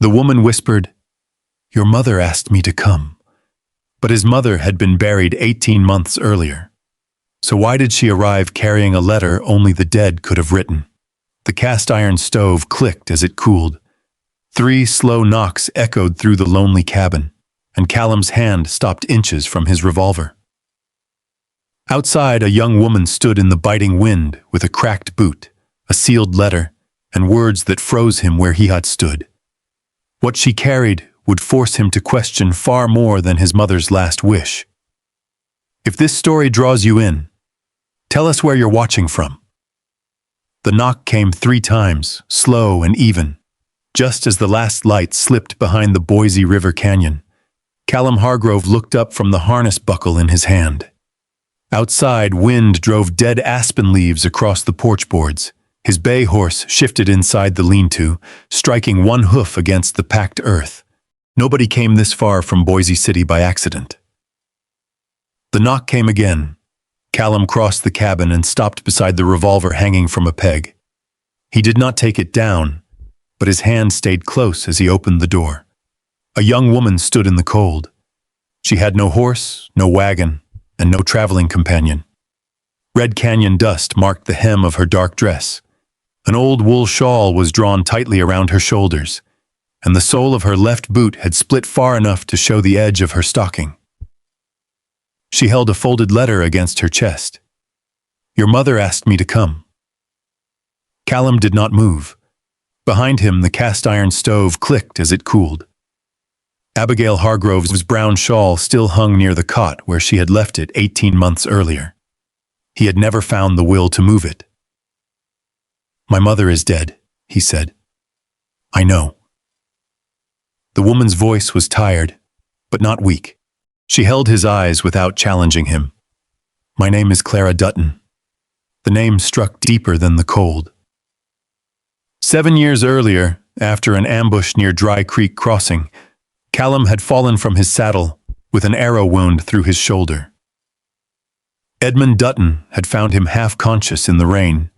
The woman whispered, "Your mother asked me to come." But his mother had been buried 18 months earlier. So why did she arrive carrying a letter only the dead could have written? The cast-iron stove clicked as it cooled. 3 slow knocks echoed through the lonely cabin, and Callum's hand stopped inches from his revolver. Outside, a young woman stood in the biting wind with a cracked boot, a sealed letter, and words that froze him where he had stood. What she carried would force him to question far more than his mother's last wish. If this story draws you in, tell us where you're watching from. The knock came 3 times, slow and even. Just as the last light slipped behind the Boise River Canyon, Callum Hargrove looked up from the harness buckle in his hand. Outside, wind drove dead aspen leaves across the porch boards. His bay horse shifted inside the lean-to, striking one hoof against the packed earth. Nobody came this far from Boise City by accident. The knock came again. Callum crossed the cabin and stopped beside the revolver hanging from a peg. He did not take it down, but his hand stayed close as he opened the door. A young woman stood in the cold. She had no horse, no wagon, and no traveling companion. Red canyon dust marked the hem of her dark dress. An old wool shawl was drawn tightly around her shoulders, and the sole of her left boot had split far enough to show the edge of her stocking. She held a folded letter against her chest. "Your mother asked me to come." Callum did not move. Behind him, the cast-iron stove clicked as it cooled. Abigail Hargrove's brown shawl still hung near the cot where she had left it 18 months earlier. He had never found the will to move it. "My mother is dead," he said. "I know." The woman's voice was tired, but not weak. She held his eyes without challenging him. "My name is Clara Dutton." The name struck deeper than the cold. 7 years earlier, after an ambush near Dry Creek Crossing, Callum had fallen from his saddle with an arrow wound through his shoulder. Edmund Dutton had found him half-conscious in the rain,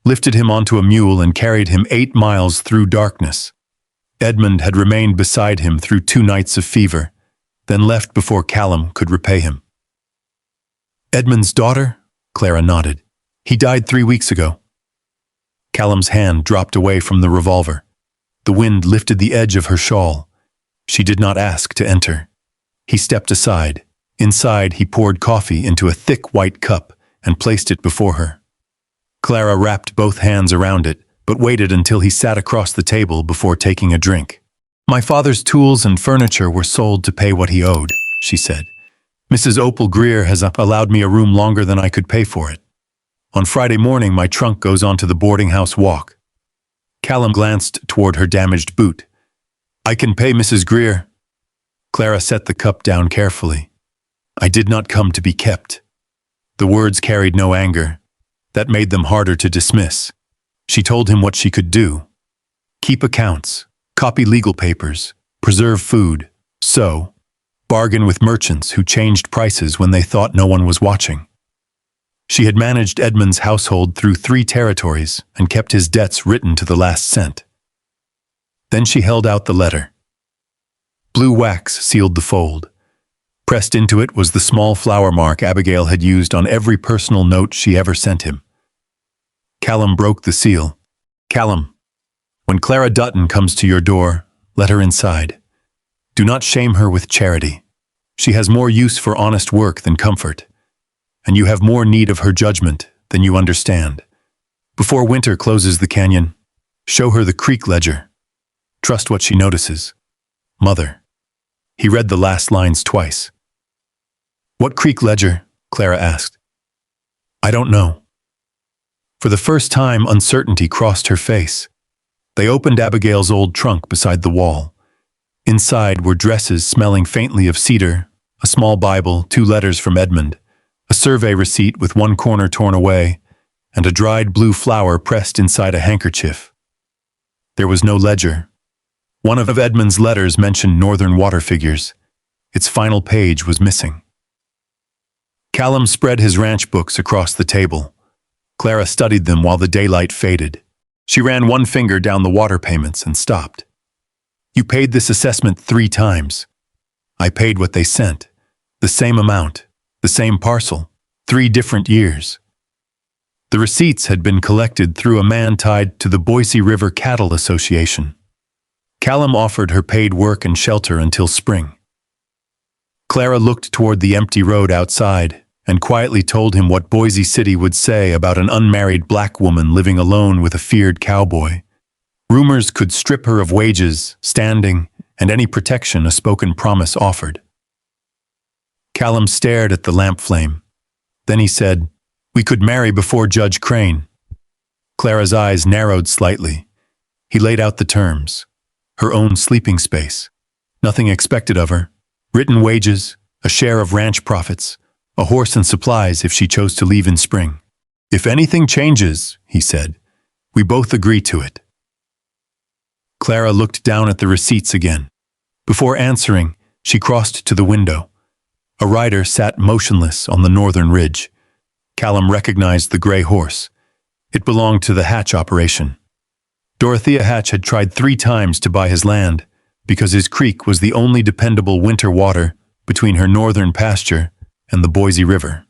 lifted him onto a mule and carried him 8 miles through darkness. Edmund had remained beside him through 2 nights of fever, then left before Callum could repay him. "Edmund's daughter?" Clara nodded. "He died 3 weeks ago." Callum's hand dropped away from the revolver. The wind lifted the edge of her shawl. She did not ask to enter. He stepped aside. Inside, he poured coffee into a thick white cup and placed it before her. Clara wrapped both hands around it, but waited until he sat across the table before taking a drink. "My father's tools and furniture were sold to pay what he owed," she said. "Mrs. Opal Greer has allowed me a room longer than I could pay for it. On Friday morning, my trunk goes onto the boarding house walk." Callum glanced toward her damaged boot. "I can pay Mrs. Greer." Clara set the cup down carefully. "I did not come to be kept." The words carried no anger. That made them harder to dismiss. She told him what she could do. Keep accounts, copy legal papers, preserve food, sew, bargain with merchants who changed prices when they thought no one was watching. She had managed Edmund's household through 3 territories and kept his debts written to the last cent. Then she held out the letter. Blue wax sealed the fold. Pressed into it was the small flower mark Abigail had used on every personal note she ever sent him. Callum broke the seal. "Callum, when Clara Dutton comes to your door, let her inside. Do not shame her with charity. She has more use for honest work than comfort, and you have more need of her judgment than you understand. Before winter closes the canyon, show her the creek ledger. Trust what she notices. Mother." He read the last lines twice. "What creek ledger?" Clara asked. "I don't know." For the first time, uncertainty crossed her face. They opened Abigail's old trunk beside the wall. Inside were dresses smelling faintly of cedar, a small Bible, 2 letters from Edmund, a survey receipt with one corner torn away, and a dried blue flower pressed inside a handkerchief. There was no ledger. One of Edmund's letters mentioned northern water figures. Its final page was missing. Callum spread his ranch books across the table. Clara studied them while the daylight faded. She ran one finger down the water payments and stopped. You paid this assessment 3 times. I paid what they sent. The same amount, the same parcel, 3 different years. The receipts had been collected through a man tied to the Boise River Cattle Association. Callum offered her paid work and shelter until spring. Clara looked toward the empty road outside and quietly told him what Boise City would say about an unmarried black woman living alone with a feared cowboy. Rumors could strip her of wages, standing, and any protection a spoken promise offered. Callum stared at the lamp flame. Then he said, "We could marry before Judge Crane." Clara's eyes narrowed slightly. He laid out the terms. Her own sleeping space. Nothing expected of her. Written wages, a share of ranch profits, a horse and supplies if she chose to leave in spring. "If anything changes," he said, "we both agree to it." Clara looked down at the receipts again. Before answering, she crossed to the window. A rider sat motionless on the northern ridge. Callum recognized the gray horse. It belonged to the Hatch operation. Dorothea Hatch had tried 3 times to buy his land because his creek was the only dependable winter water between her northern pasture and the Boise River.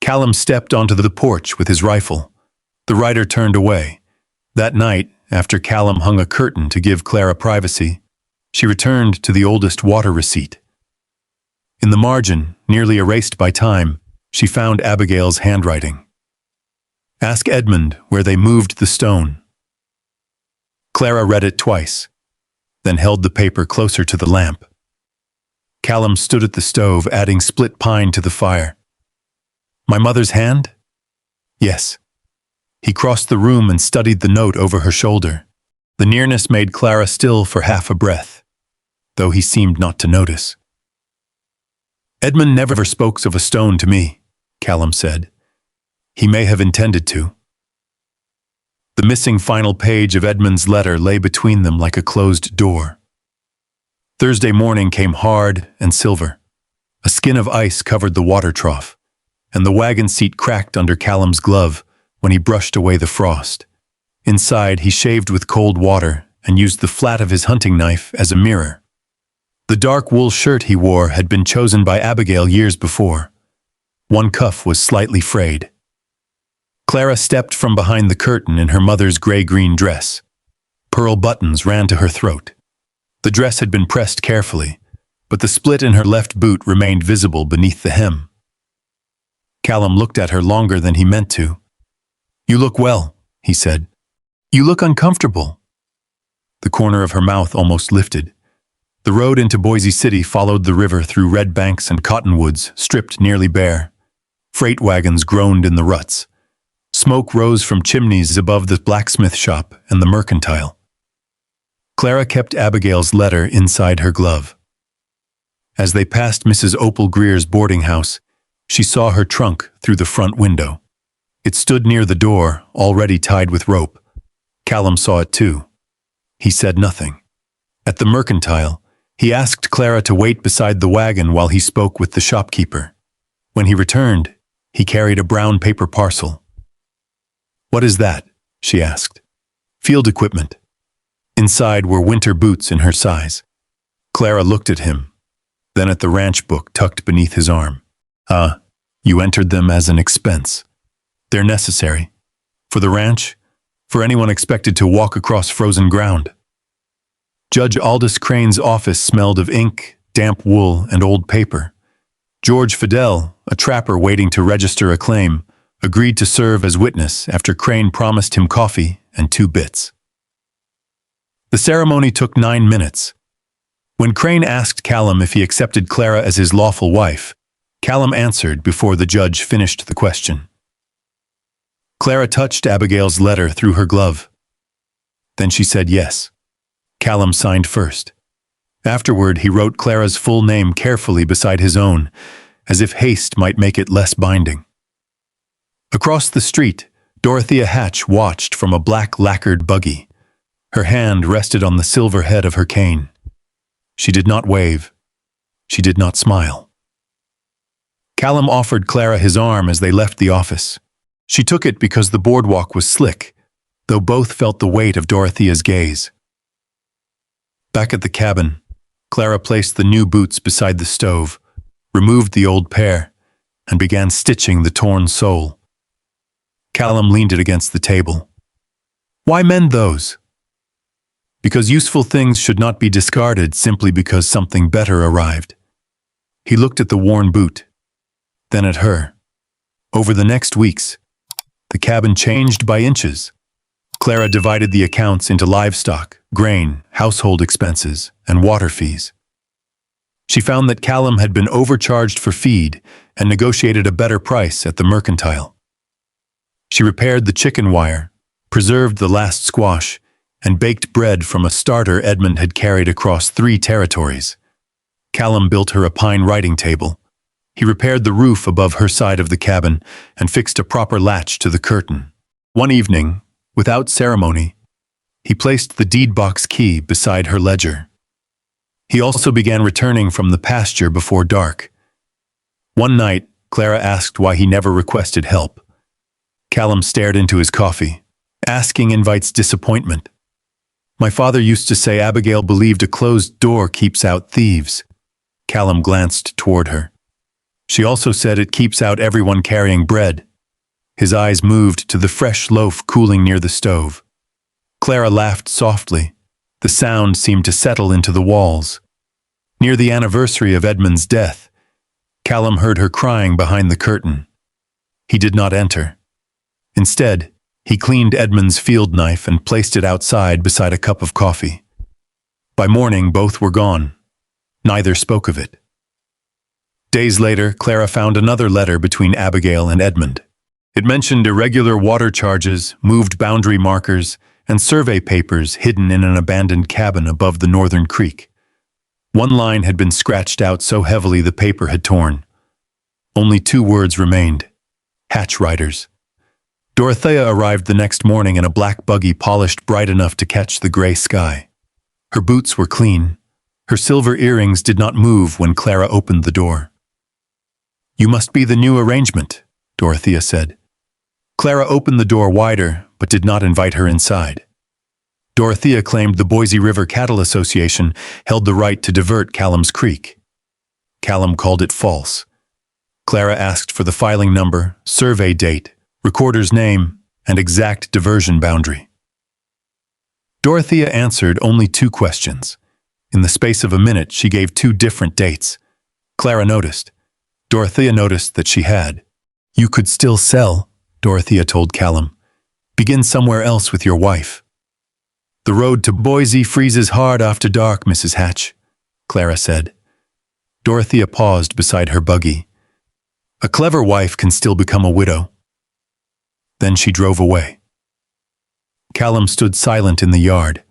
Callum stepped onto the porch with his rifle. The rider turned away. That night, after Callum hung a curtain to give Clara privacy, she returned to the oldest water receipt. In the margin, nearly erased by time, she found Abigail's handwriting. "Ask Edmund where they moved the stone." Clara read it twice, then held the paper closer to the lamp. Callum stood at the stove, adding split pine to the fire. "My mother's hand?" "Yes." He crossed the room and studied the note over her shoulder. The nearness made Clara still for half a breath, though he seemed not to notice. "Edmund never spoke of a stone to me," Callum said. "He may have intended to." The missing final page of Edmund's letter lay between them like a closed door. Thursday morning came hard and silver. A skin of ice covered the water trough, and the wagon seat cracked under Callum's glove when he brushed away the frost. Inside, he shaved with cold water and used the flat of his hunting knife as a mirror. The dark wool shirt he wore had been chosen by Abigail years before. One cuff was slightly frayed. Clara stepped from behind the curtain in her mother's gray-green dress. Pearl buttons ran to her throat. The dress had been pressed carefully, but the split in her left boot remained visible beneath the hem. Callum looked at her longer than he meant to. "You look well," he said. "You look uncomfortable." The corner of her mouth almost lifted. The road into Boise City followed the river through red banks and cottonwoods, stripped nearly bare. Freight wagons groaned in the ruts. Smoke rose from chimneys above the blacksmith shop and the mercantile. Clara kept Abigail's letter inside her glove. As they passed Mrs. Opal Greer's boarding house, she saw her trunk through the front window. It stood near the door, already tied with rope. Callum saw it too. He said nothing. At the mercantile, he asked Clara to wait beside the wagon while he spoke with the shopkeeper. When he returned, he carried a brown paper parcel. "What is that?" she asked. "Field equipment." Inside were winter boots in her size. Clara looked at him, then at the ranch book tucked beneath his arm. You entered them as an expense. They're necessary. For the ranch, for anyone expected to walk across frozen ground." Judge Aldous Crane's office smelled of ink, damp wool, and old paper. George Fidel, a trapper waiting to register a claim, agreed to serve as witness after Crane promised him coffee and 2 bits. The ceremony took 9 minutes. When Crane asked Callum if he accepted Clara as his lawful wife, Callum answered before the judge finished the question. Clara touched Abigail's letter through her glove. Then she said yes. Callum signed first. Afterward, he wrote Clara's full name carefully beside his own, as if haste might make it less binding. Across the street, Dorothea Hatch watched from a black lacquered buggy. Her hand rested on the silver head of her cane. She did not wave. She did not smile. Callum offered Clara his arm as they left the office. She took it because the boardwalk was slick, though both felt the weight of Dorothea's gaze. Back at the cabin, Clara placed the new boots beside the stove, removed the old pair, and began stitching the torn sole. Callum leaned it against the table. Why mend those? Because useful things should not be discarded simply because something better arrived. He looked at the worn boot, then at her. Over the next weeks, the cabin changed by inches. Clara divided the accounts into livestock, grain, household expenses, and water fees. She found that Callum had been overcharged for feed and negotiated a better price at the mercantile. She repaired the chicken wire, preserved the last squash, and baked bread from a starter Edmund had carried across 3 territories. Callum built her a pine writing table. He repaired the roof above her side of the cabin and fixed a proper latch to the curtain. One evening, without ceremony, he placed the deed box key beside her ledger. He also began returning from the pasture before dark. One night, Clara asked why he never requested help. Callum stared into his coffee. Asking invites disappointment. My father used to say Abigail believed a closed door keeps out thieves. Callum glanced toward her. She also said it keeps out everyone carrying bread. His eyes moved to the fresh loaf cooling near the stove. Clara laughed softly. The sound seemed to settle into the walls. Near the anniversary of Edmund's death, Callum heard her crying behind the curtain. He did not enter. Instead, he cleaned Edmund's field knife and placed it outside beside a cup of coffee. By morning, both were gone. Neither spoke of it. Days later, Clara found another letter between Abigail and Edmund. It mentioned irregular water charges, moved boundary markers, and survey papers hidden in an abandoned cabin above the northern creek. One line had been scratched out so heavily the paper had torn. Only 2 words remained: Hatch Riders. Dorothea arrived the next morning in a black buggy polished bright enough to catch the gray sky. Her boots were clean. Her silver earrings did not move when Clara opened the door. You must be the new arrangement, Dorothea said. Clara opened the door wider, but did not invite her inside. Dorothea claimed the Boise River Cattle Association held the right to divert Callum's Creek. Callum called it false. Clara asked for the filing number, survey date, recorder's name, and exact diversion boundary. Dorothea answered only 2 questions. In the space of a minute, she gave 2 different dates. Clara noticed. Dorothea noticed that she had. You could still sell, Dorothea told Callum. Begin somewhere else with your wife. The road to Boise freezes hard after dark, Mrs. Hatch, Clara said. Dorothea paused beside her buggy. A clever wife can still become a widow. Then she drove away. Callum stood silent in the yard,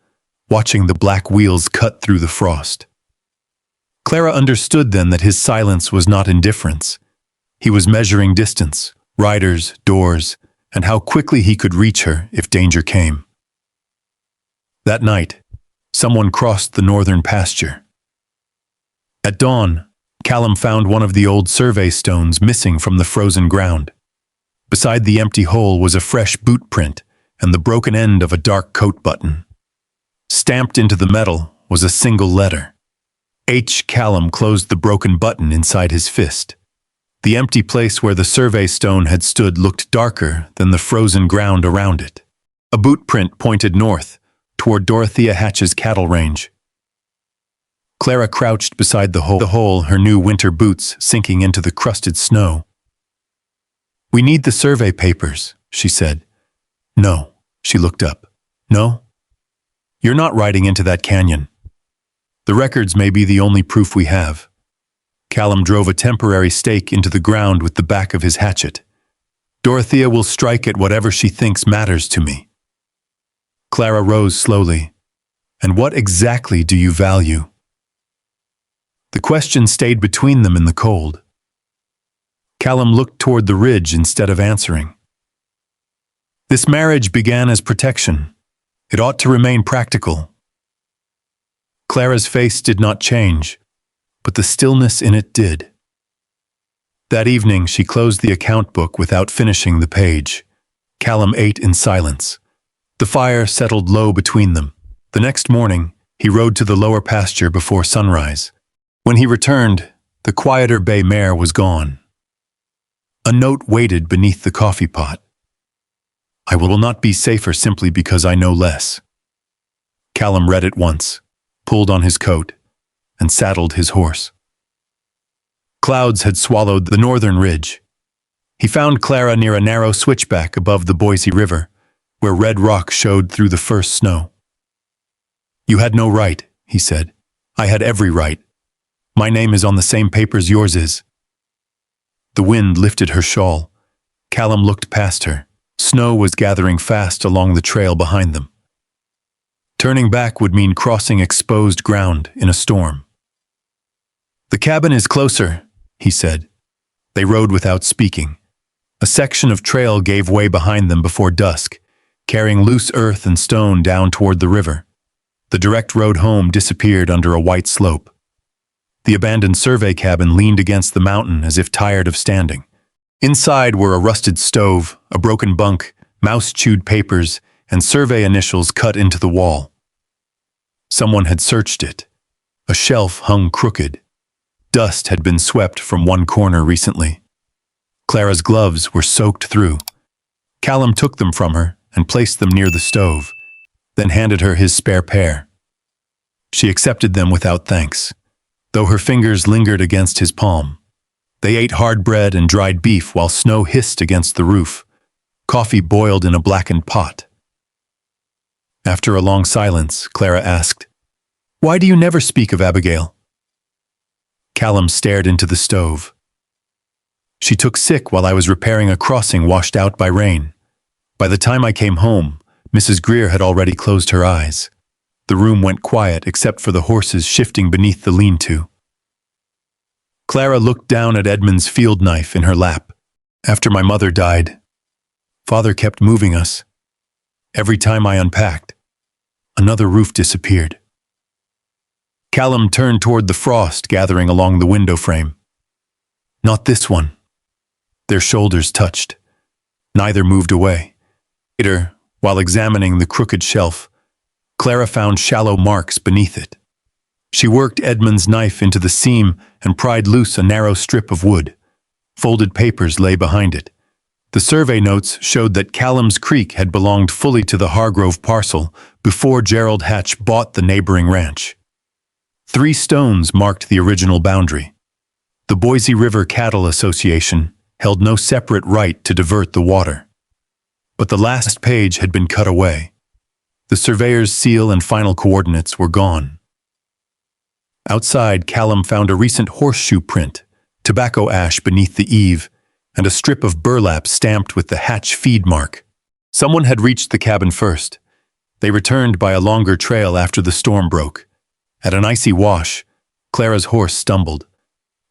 watching the black wheels cut through the frost. Clara understood then that his silence was not indifference. He was measuring distance, riders, doors, and how quickly he could reach her if danger came. That night, someone crossed the northern pasture. At dawn, Callum found one of the old survey stones missing from the frozen ground. Beside the empty hole was a fresh boot print and the broken end of a dark coat button. Stamped into the metal was a single letter. H. Callum closed the broken button inside his fist. The empty place where the survey stone had stood looked darker than the frozen ground around it. A boot print pointed north, toward Dorothea Hatch's cattle range. Clara crouched beside the hole, her new winter boots sinking into the crusted snow. We need the survey papers, she said. No, she looked up. No? You're not riding into that canyon. The records may be the only proof we have. Callum drove a temporary stake into the ground with the back of his hatchet. Dorothea will strike at whatever she thinks matters to me. Clara rose slowly. And what exactly do you value? The question stayed between them in the cold. Callum looked toward the ridge instead of answering. This marriage began as protection. It ought to remain practical. Clara's face did not change, but the stillness in it did. That evening, she closed the account book without finishing the page. Callum ate in silence. The fire settled low between them. The next morning, He rode to the lower pasture before sunrise. When he returned, the quieter bay mare was gone. A note waited beneath the coffee pot. "I will not be safer simply because I know less." Callum read it once, pulled on his coat, and saddled his horse. Clouds had swallowed the northern ridge. He found Clara near a narrow switchback above the Boise River, where red rock showed through the first snow. "You had no right," he said. "I had every right. My name is on the same papers yours is." The wind lifted her shawl. Callum looked past her. Snow was gathering fast along the trail behind them. Turning back would mean crossing exposed ground in a storm. "The cabin is closer," he said. They rode without speaking. A section of trail gave way behind them before dusk, carrying loose earth and stone down toward the river. The direct road home disappeared under a white slope. The abandoned survey cabin leaned against the mountain as if tired of standing. Inside were a rusted stove, a broken bunk, mouse-chewed papers, and survey initials cut into the wall. Someone had searched it. A shelf hung crooked. Dust had been swept from one corner recently. Clara's gloves were soaked through. Callum took them from her and placed them near the stove, then handed her his spare pair. She accepted them without thanks, though her fingers lingered against his palm. They ate hard bread and dried beef while snow hissed against the roof. Coffee boiled in a blackened pot. After a long silence, Clara asked, "Why do you never speak of Abigail?" Callum stared into the stove. "She took sick while I was repairing a crossing washed out by rain. By the time I came home, Mrs. Greer had already closed her eyes. The room went quiet except for the horses shifting beneath the lean-to." Clara looked down at Edmund's field knife in her lap. "After my mother died, Father kept moving us. Every time I unpacked, another roof disappeared." Callum turned toward the frost gathering along the window frame. "Not this one." Their shoulders touched. Neither moved away. Later, while examining the crooked shelf, Clara found shallow marks beneath it. She worked Edmund's knife into the seam and pried loose a narrow strip of wood. Folded papers lay behind it. The survey notes showed that Callum's Creek had belonged fully to the Hargrove parcel before Gerald Hatch bought the neighboring ranch. 3 stones marked the original boundary. The Boise River Cattle Association held no separate right to divert the water. But the last page had been cut away. The surveyor's seal and final coordinates were gone. Outside, Callum found a recent horseshoe print, tobacco ash beneath the eave, and a strip of burlap stamped with the Hatch feed mark. Someone had reached the cabin first. They returned by a longer trail after the storm broke. At an icy wash, Clara's horse stumbled.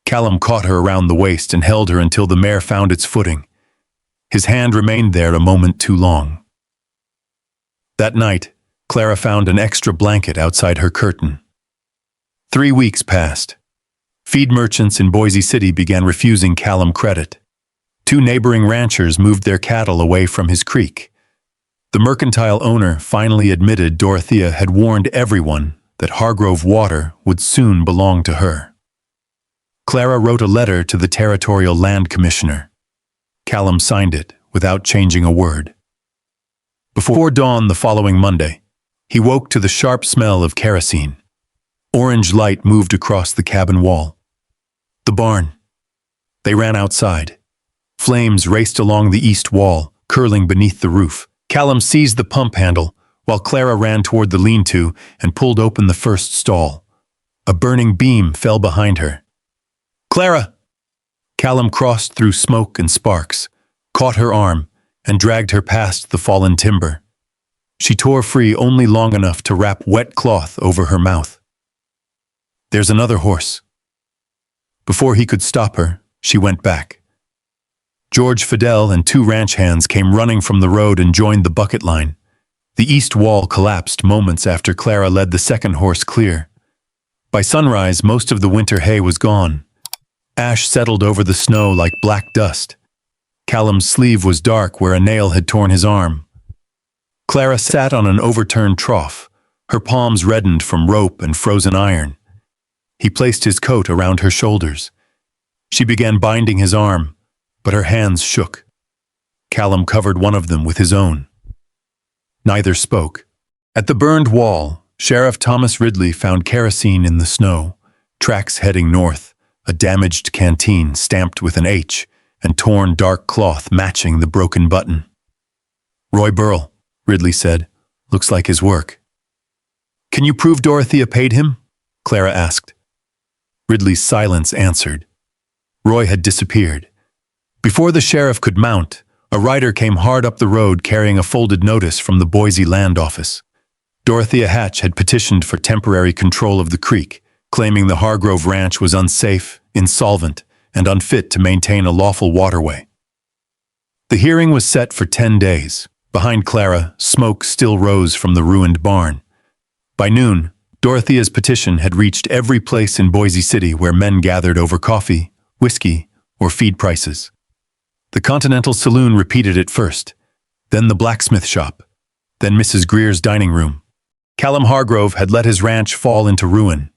Callum caught her around the waist and held her until the mare found its footing. His hand remained there a moment too long. That night, Clara found an extra blanket outside her curtain. 3 weeks passed. Feed merchants in Boise City began refusing Callum credit. 2 neighboring ranchers moved their cattle away from his creek. The mercantile owner finally admitted Dorothea had warned everyone that Hargrove water would soon belong to her. Clara wrote a letter to the Territorial Land Commissioner. Callum signed it without changing a word. Before dawn the following Monday, he woke to the sharp smell of kerosene. Orange light moved across the cabin wall. The barn. They ran outside. Flames raced along the east wall, curling beneath the roof. Callum seized the pump handle, while Clara ran toward the lean-to and pulled open the first stall. A burning beam fell behind her. "Clara!" Callum crossed through smoke and sparks, caught her arm, and dragged her past the fallen timber. She tore free only long enough to wrap wet cloth over her mouth. "There's another horse." Before he could stop her, she went back. George Fidel and 2 ranch hands came running from the road and joined the bucket line. The east wall collapsed moments after Clara led the second horse clear. By sunrise, most of the winter hay was gone. Ash settled over the snow like black dust. Callum's sleeve was dark where a nail had torn his arm. Clara sat on an overturned trough, Her palms reddened from rope and frozen iron. He placed his coat around her shoulders. She began binding his arm, but her hands shook. Callum covered one of them with his own. Neither spoke. At the burned wall, Sheriff Thomas Ridley found kerosene in the snow, tracks heading north, a damaged canteen stamped with an H, and torn dark cloth matching the broken button. "Roy Burrell," Ridley said. "Looks like his work." "Can you prove Dorothea paid him?" Clara asked. Ridley's silence answered. Roy had disappeared. Before the sheriff could mount, a rider came hard up the road carrying a folded notice from the Boise Land Office. Dorothea Hatch had petitioned for temporary control of the creek, claiming the Hargrove Ranch was unsafe, insolvent, and unfit to maintain a lawful waterway. The hearing was set for 10 days. Behind Clara, smoke still rose from the ruined barn. By noon, Dorothea's petition had reached every place in Boise City where men gathered over coffee, whiskey, or feed prices. The Continental Saloon repeated it first, then the blacksmith shop, then Mrs. Greer's dining room. Callum Hargrove had let his ranch fall into ruin.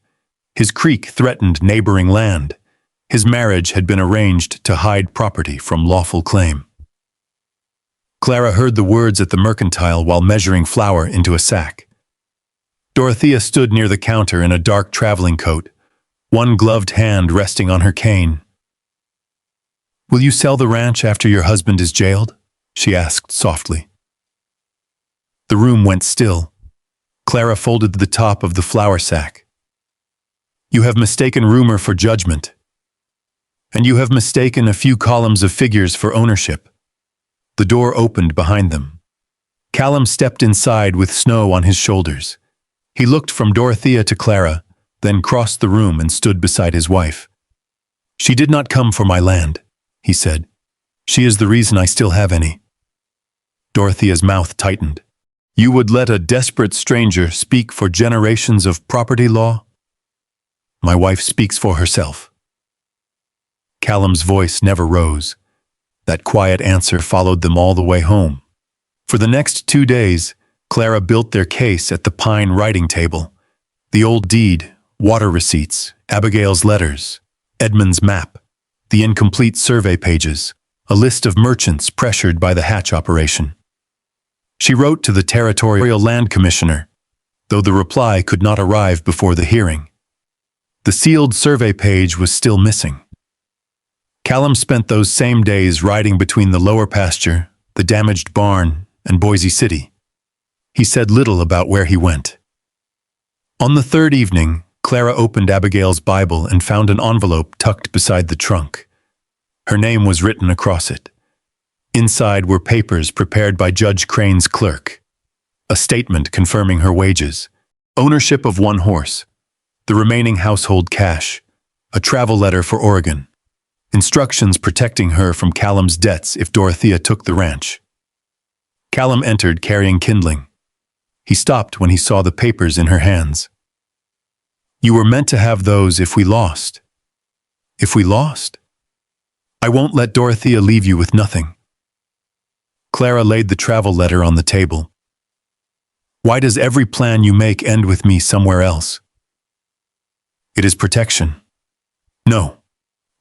His creek threatened neighboring land. His marriage had been arranged to hide property from lawful claim. Clara heard the words at the mercantile while measuring flour into a sack. Dorothea stood near the counter in a dark traveling coat, one gloved hand resting on her cane. "Will you sell the ranch after your husband is jailed?" she asked softly. The room went still. Clara folded the top of the flour sack. "You have mistaken rumor for judgment. And you have mistaken a few columns of figures for ownership." The door opened behind them. Callum stepped inside with snow on his shoulders. He looked from Dorothea to Clara, then crossed the room and stood beside his wife. "She did not come for my land," he said. "She is the reason I still have any." Dorothea's mouth tightened. "You would let a desperate stranger speak for generations of property law?" "My wife speaks for herself." Callum's voice never rose. That quiet answer followed them all the way home. For the next 2 days, Clara built their case at the pine writing table. The old deed, water receipts, Abigail's letters, Edmund's map, the incomplete survey pages, a list of merchants pressured by the Hatch operation. She wrote to the Territorial Land Commissioner, though the reply could not arrive before the hearing. The sealed survey page was still missing. Callum spent those same days riding between the lower pasture, the damaged barn, and Boise City. He said little about where he went. On the third evening, Clara opened Abigail's Bible and found an envelope tucked beside the trunk. Her name was written across it. Inside were papers prepared by Judge Crane's clerk. A statement confirming her wages, ownership of 1 horse, the remaining household cash, a travel letter for Oregon, instructions protecting her from Callum's debts if Dorothea took the ranch. Callum entered carrying kindling. He stopped when he saw the papers in her hands. "You were meant to have those if we lost." "If we lost?" "I won't let Dorothea leave you with nothing." Clara laid the travel letter on the table. "Why does every plan you make end with me somewhere else?" "It is protection." "No.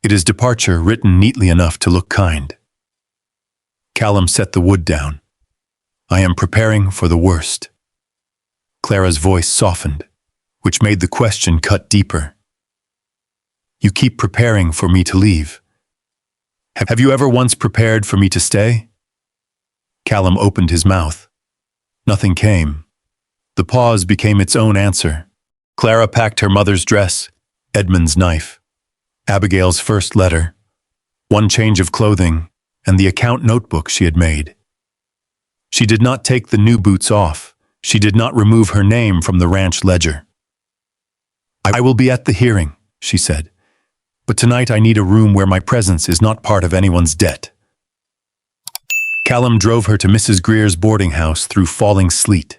It is departure written neatly enough to look kind." Callum set the wood down. "I am preparing for the worst." Clara's voice softened, which made the question cut deeper. "You keep preparing for me to leave. Have you ever once prepared for me to stay?" Callum opened his mouth. Nothing came. The pause became its own answer. Clara packed her mother's dress, Edmund's knife, Abigail's first letter, 1 change of clothing, and the account notebook she had made. She did not take the new boots off. She did not remove her name from the ranch ledger. "I will be at the hearing," she said, "but tonight I need a room where my presence is not part of anyone's debt." Callum drove her to Mrs. Greer's boarding house through falling sleet.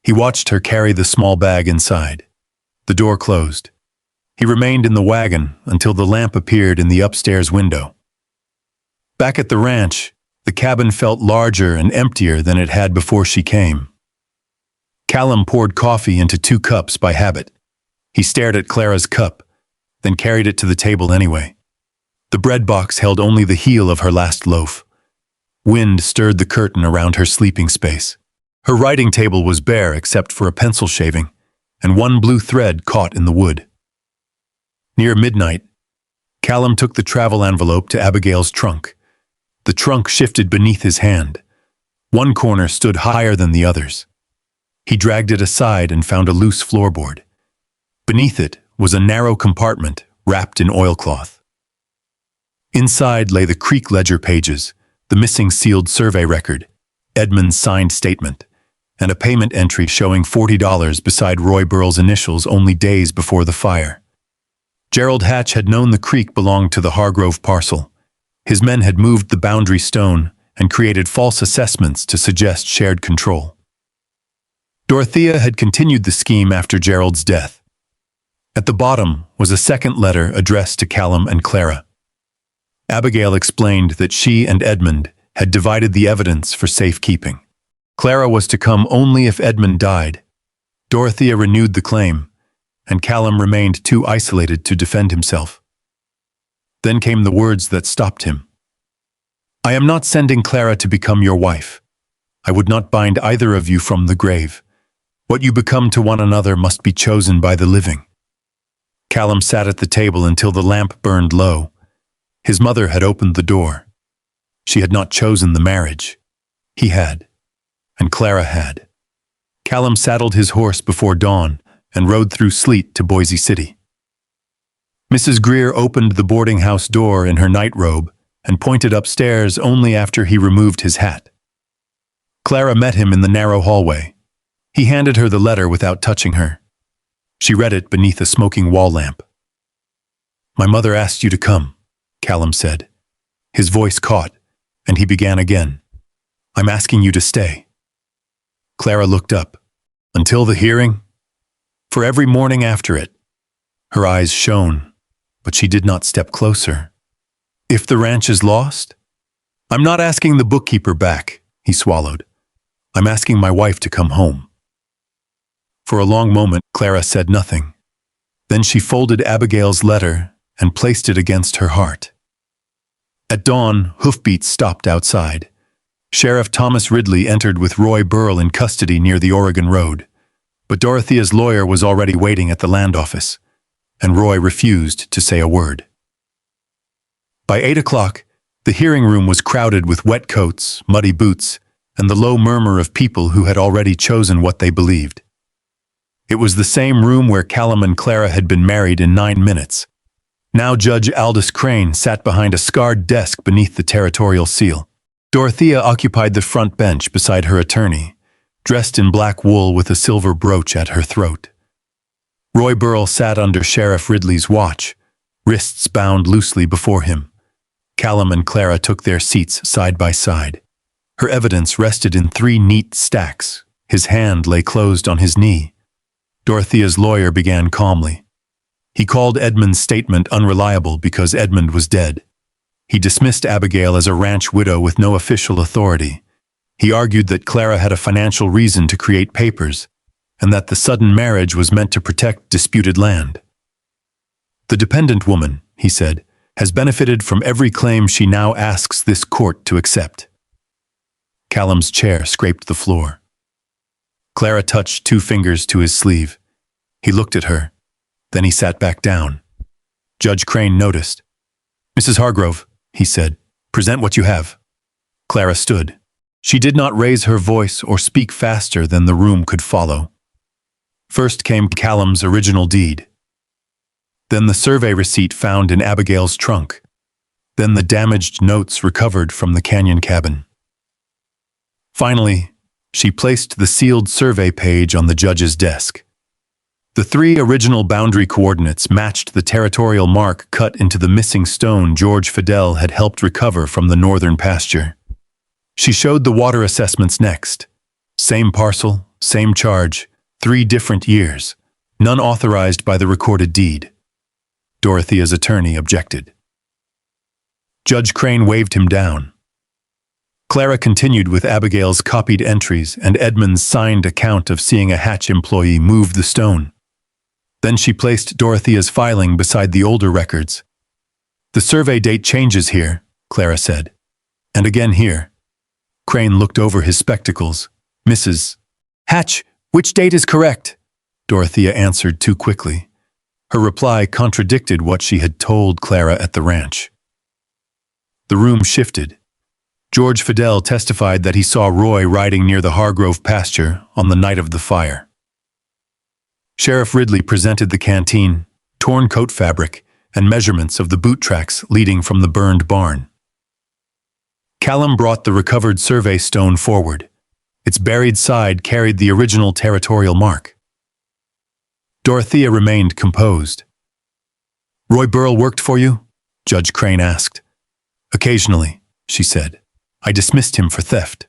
He watched her carry the small bag inside. The door closed. He remained in the wagon until the lamp appeared in the upstairs window. Back at the ranch, the cabin felt larger and emptier than it had before she came. Callum poured coffee into 2 cups by habit. He stared at Clara's cup, then carried it to the table anyway. The bread box held only the heel of her last loaf. Wind stirred the curtain around her sleeping space. Her writing table was bare except for a pencil shaving, and one blue thread caught in the wood. Near midnight, Callum took the travel envelope to Abigail's trunk. The trunk shifted beneath his hand. One corner stood higher than the others. He dragged it aside and found a loose floorboard. Beneath it was a narrow compartment wrapped in oilcloth. Inside lay the creek ledger pages, the missing sealed survey record, Edmund's signed statement, and a payment entry showing $40 beside Roy Burrell's initials only days before the fire. Gerald Hatch had known the creek belonged to the Hargrove parcel. His men had moved the boundary stone and created false assessments to suggest shared control. Dorothea had continued the scheme after Gerald's death. At the bottom was a second letter addressed to Callum and Clara. Abigail explained that she and Edmund had divided the evidence for safekeeping. Clara was to come only if Edmund died. Dorothea renewed the claim, and Callum remained too isolated to defend himself. Then came the words that stopped him. "I am not sending Clara to become your wife. I would not bind either of you from the grave. What you become to one another must be chosen by the living." Callum sat at the table until the lamp burned low. His mother had opened the door. She had not chosen the marriage. He had, and Clara had. Callum saddled his horse before dawn and rode through sleet to Boise City. Mrs. Greer opened the boarding house door in her nightrobe and pointed upstairs only after he removed his hat. Clara met him in the narrow hallway. He handed her the letter without touching her. She read it beneath a smoking wall lamp. "My mother asked you to come," Callum said. His voice caught, and he began again. "I'm asking you to stay." Clara looked up. "Until the hearing?" "For every morning after it." Her eyes shone, but she did not step closer. "If the ranch is lost?" "I'm not asking the bookkeeper back," he swallowed. "I'm asking my wife to come home." For a long moment, Clara said nothing. Then she folded Abigail's letter and placed it against her heart. At dawn, hoofbeats stopped outside. Sheriff Thomas Ridley entered with Roy Burrell in custody near the Oregon Road. But Dorothea's lawyer was already waiting at the land office, and Roy refused to say a word. By 8 o'clock, the hearing room was crowded with wet coats, muddy boots, and the low murmur of people who had already chosen what they believed. It was the same room where Callum and Clara had been married in 9 minutes. Now Judge Aldous Crane sat behind a scarred desk beneath the territorial seal. Dorothea occupied the front bench beside her attorney, dressed in black wool with a silver brooch at her throat. Roy Burrell sat under Sheriff Ridley's watch, wrists bound loosely before him. Callum and Clara took their seats side by side. Her evidence rested in 3 neat stacks. His hand lay closed on his knee. Dorothea's lawyer began calmly. He called Edmund's statement unreliable because Edmund was dead. He dismissed Abigail as a ranch widow with no official authority. He argued that Clara had a financial reason to create papers, and that the sudden marriage was meant to protect disputed land. "The dependent woman," he said, "has benefited from every claim she now asks this court to accept." Callum's chair scraped the floor. Clara touched 2 fingers to his sleeve. He looked at her. Then he sat back down. Judge Crane noticed. "Mrs. Hargrove," he said, "present what you have." Clara stood. She did not raise her voice or speak faster than the room could follow. First came Callum's original deed. Then the survey receipt found in Abigail's trunk. Then the damaged notes recovered from the canyon cabin. Finally, she placed the sealed survey page on the judge's desk. The 3 original boundary coordinates matched the territorial mark cut into the missing stone George Fidel had helped recover from the northern pasture. She showed the water assessments next. Same parcel, same charge, 3 different years, none authorized by the recorded deed. Dorothea's attorney objected. Judge Crane waved him down. Clara continued with Abigail's copied entries and Edmund's signed account of seeing a Hatch employee move the stone. Then she placed Dorothea's filing beside the older records. "The survey date changes here," Clara said. "And again here." Crane looked over his spectacles. "Mrs. Hatch, which date is correct?" Dorothea answered too quickly. Her reply contradicted what she had told Clara at the ranch. The room shifted. George Fidel testified that he saw Roy riding near the Hargrove pasture on the night of the fire. Sheriff Ridley presented the canteen, torn coat fabric, and measurements of the boot tracks leading from the burned barn. Callum brought the recovered survey stone forward. Its buried side carried the original territorial mark. Dorothea remained composed. "Roy Burrell worked for you?" Judge Crane asked. "Occasionally," she said. "I dismissed him for theft."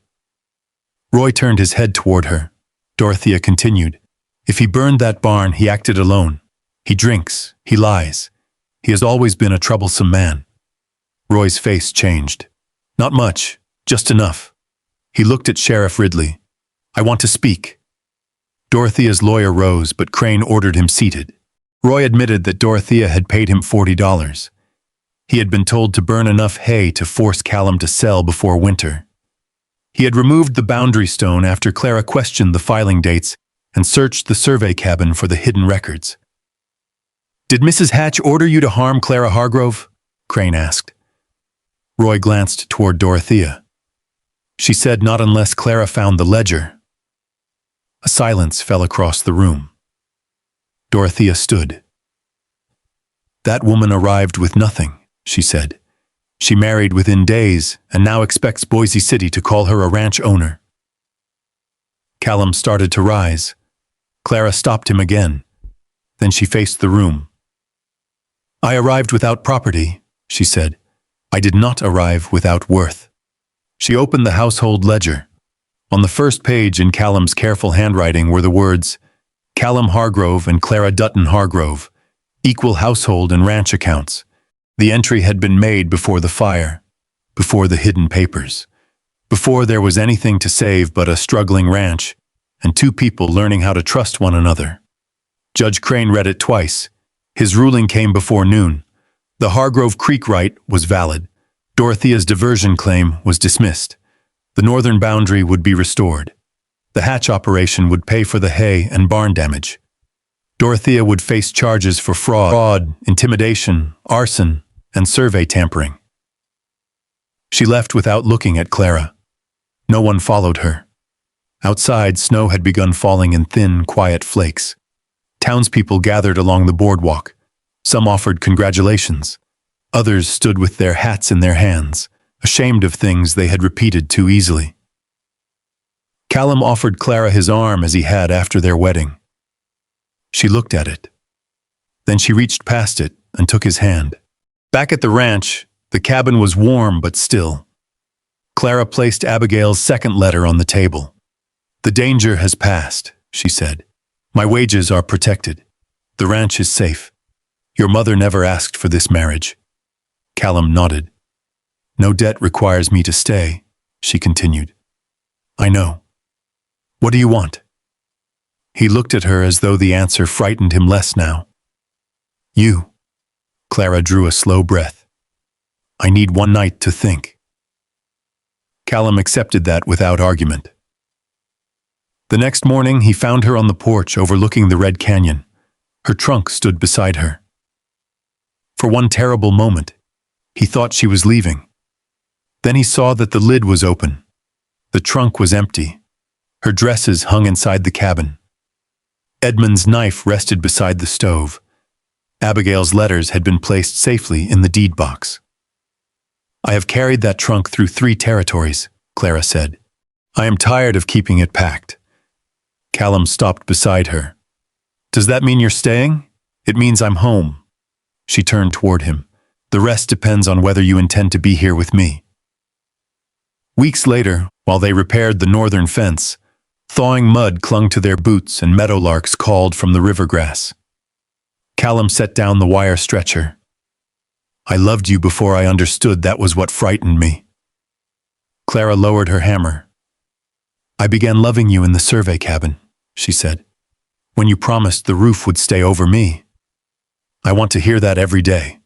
Roy turned his head toward her. Dorothea continued. "If he burned that barn, he acted alone. He drinks, he lies. He has always been a troublesome man." Roy's face changed. "Not much, just enough." He looked at Sheriff Ridley. "I want to speak." Dorothea's lawyer rose, but Crane ordered him seated. Roy admitted that Dorothea had paid him $40. He had been told to burn enough hay to force Callum to sell before winter. He had removed the boundary stone after Clara questioned the filing dates and searched the survey cabin for the hidden records. "Did Mrs. Hatch order you to harm Clara Hargrove?" Crane asked. Roy glanced toward Dorothea. She said not unless Clara found the ledger. A silence fell across the room. Dorothea stood. "That woman arrived with nothing," she said. "She married within days and now expects Boise City to call her a ranch owner." Callum started to rise. Clara stopped him again. Then she faced the room. "I arrived without property," she said. "I did not arrive without worth." She opened the household ledger. On the first page in Callum's careful handwriting were the words, "Callum Hargrove and Clara Dutton Hargrove, equal household and ranch accounts." The entry had been made before the fire, before the hidden papers, before there was anything to save but a struggling ranch and two people learning how to trust one another. Judge Crane read it twice. His ruling came before noon. The Hargrove Creek right was valid. Dorothea's diversion claim was dismissed. The northern boundary would be restored. The Hatch operation would pay for the hay and barn damage. Dorothea would face charges for fraud, intimidation, arson, and survey tampering. She left without looking at Clara. No one followed her. Outside, snow had begun falling in thin, quiet flakes. Townspeople gathered along the boardwalk. Some offered congratulations. Others stood with their hats in their hands, ashamed of things they had repeated too easily. Callum offered Clara his arm as he had after their wedding. She looked at it. Then she reached past it and took his hand. Back at the ranch, the cabin was warm but still. Clara placed Abigail's second letter on the table. "The danger has passed," she said. "My wages are protected. The ranch is safe. Your mother never asked for this marriage." Callum nodded. "No debt requires me to stay," she continued. "I know. What do you want?" He looked at her as though the answer frightened him less now. "You." Clara drew a slow breath. "I need one night to think." Callum accepted that without argument. The next morning, he found her on the porch overlooking the Red Canyon. Her trunk stood beside her. For one terrible moment, he thought she was leaving. Then he saw that the lid was open. The trunk was empty. Her dresses hung inside the cabin. Edmund's knife rested beside the stove. Abigail's letters had been placed safely in the deed box. "I have carried that trunk through 3 territories," Clara said. "I am tired of keeping it packed." Callum stopped beside her. "Does that mean you're staying?" "It means I'm home." She turned toward him. "The rest depends on whether you intend to be here with me." Weeks later, while they repaired the northern fence, thawing mud clung to their boots and meadowlarks called from the river grass. Callum set down the wire stretcher. "I loved you before I understood that was what frightened me." Clara lowered her hammer. "I began loving you in the survey cabin," she said, "when you promised the roof would stay over me. I want to hear that every day.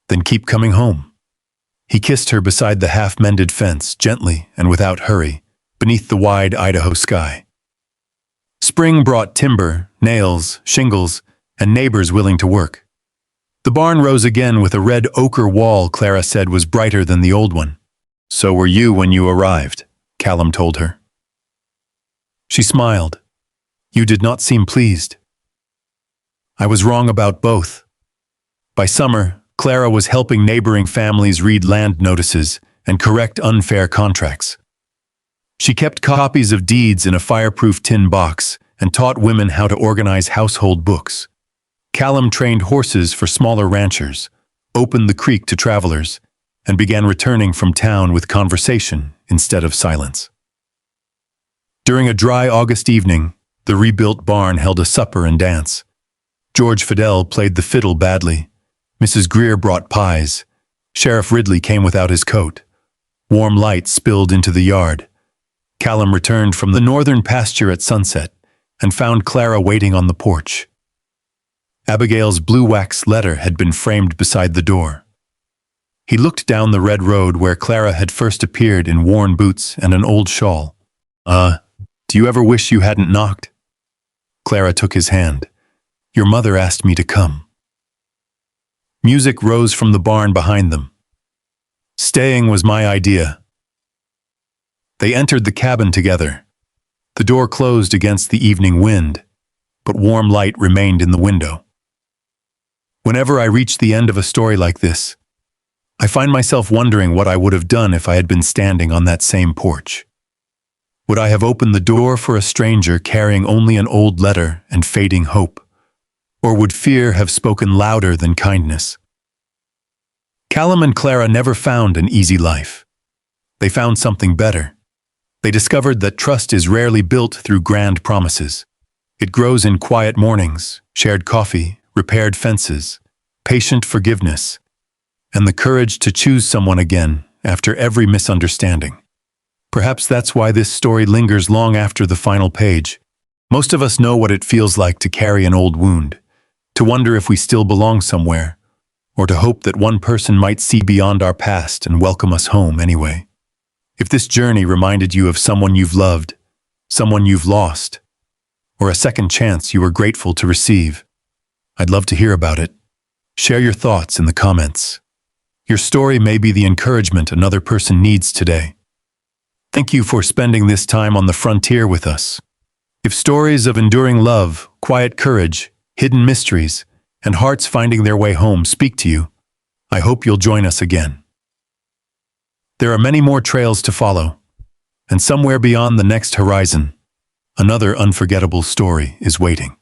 Then keep coming home." He kissed her beside the half-mended fence, gently and without hurry, beneath the wide Idaho sky. Spring brought timber, nails, shingles, and neighbors willing to work. The barn rose again with a red ochre wall Clara said was brighter than the old one. "So were you when you arrived," Callum told her. She smiled. "You did not seem pleased." "I was wrong about both." By summer, Clara was helping neighboring families read land notices and correct unfair contracts. She kept copies of deeds in a fireproof tin box and taught women how to organize household books. Callum trained horses for smaller ranchers, opened the creek to travelers, and began returning from town with conversation instead of silence. During a dry August evening, the rebuilt barn held a supper and dance. George Fidel played the fiddle badly. Mrs. Greer brought pies. Sheriff Ridley came without his coat. Warm light spilled into the yard. Callum returned from the northern pasture at sunset and found Clara waiting on the porch. Abigail's blue wax letter had been framed beside the door. He looked down the red road where Clara had first appeared in worn boots and an old shawl. Do you ever wish you hadn't knocked?" Clara took his hand. "Your mother asked me to come." Music rose from the barn behind them. "Staying was my idea." They entered the cabin together. The door closed against the evening wind, but warm light remained in the window. Whenever I reach the end of a story like this, I find myself wondering what I would have done if I had been standing on that same porch. Would I have opened the door for a stranger carrying only an old letter and fading hope? Or would fear have spoken louder than kindness? Callum and Clara never found an easy life. They found something better. They discovered that trust is rarely built through grand promises. It grows in quiet mornings, shared coffee, repaired fences, patient forgiveness, and the courage to choose someone again after every misunderstanding. Perhaps that's why this story lingers long after the final page. Most of us know what it feels like to carry an old wound, to wonder if we still belong somewhere, or to hope that one person might see beyond our past and welcome us home anyway. If this journey reminded you of someone you've loved, someone you've lost, or a second chance you were grateful to receive, I'd love to hear about it. Share your thoughts in the comments. Your story may be the encouragement another person needs today. Thank you for spending this time on the frontier with us. If stories of enduring love, quiet courage, hidden mysteries, and hearts finding their way home speak to you, I hope you'll join us again. There are many more trails to follow, and somewhere beyond the next horizon, another unforgettable story is waiting.